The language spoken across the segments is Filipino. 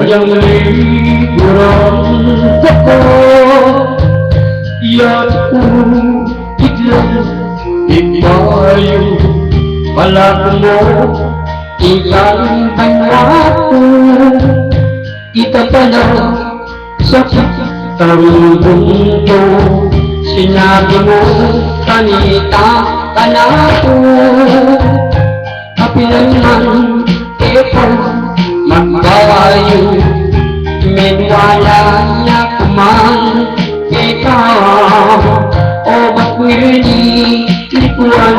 yang liburan ako, yaku biglang ipayo. Palagi mo ilang banwaku, kita pala sa tarunong ko. Sinabi mo kanita ka na ako, kapinanman ito magbayo. Minwala niya kuman ikaw, o ba't nilikuan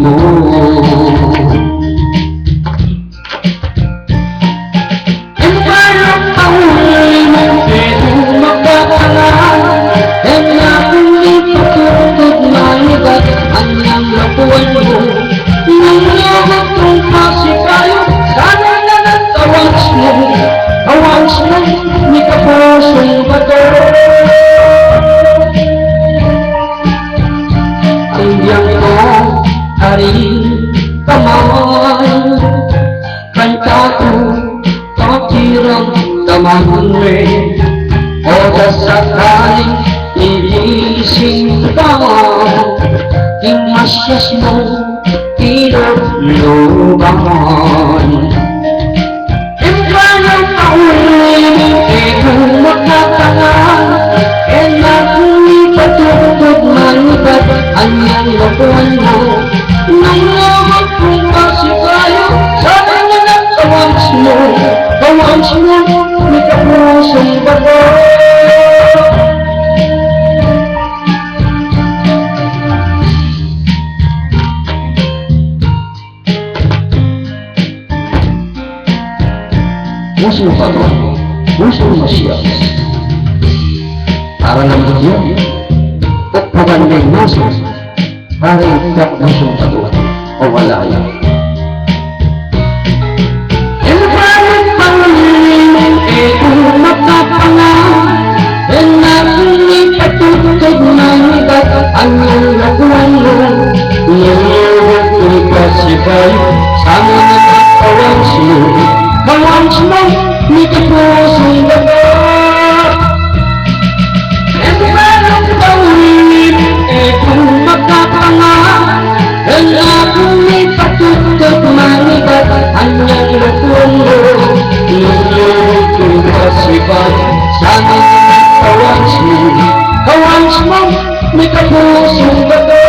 mo? Ang parang kahuli mo ito magkakalan, ang nakuli patutot manigat ang niyang lakuan mo. Nang lawag kong pasikayo, sana na nagtawas mo, awas mo, ni kapusong bato. Ang biyang ko, haring kamay, kanta ko, takirang tamanre, o dasakaling ilising ka, imasyas mo, tinutulugan. Impalang paulit, ikong magkakangan, e nakuli patutog manibat ang iyang lakuan mo. Nang lawag kong masikayo, sana na nagkawans mo, may kapusong bato. Musuh bago, musuh masyas. Para naman yun, at magandang musuh, para ikat musuh bago, o wala yan. Ilang pangalimang ito makapangan, e nakuli patutog manigat ang iyong lakuan mo. Nilawag kong kasikayo, sana nagkawans mo, kawans mo, ni kapusong bato. Ang parang bawin, ikong magkapangan, ang nakuli patutog manigat ang iyang lakuan mo. Nilawag kong kasikayo, sana kawans mo, ni kapusong bato.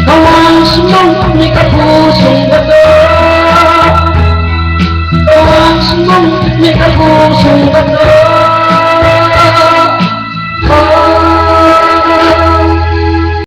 Kawans mo, ni kapusong bato. Kawans mo, ni kapusong bato.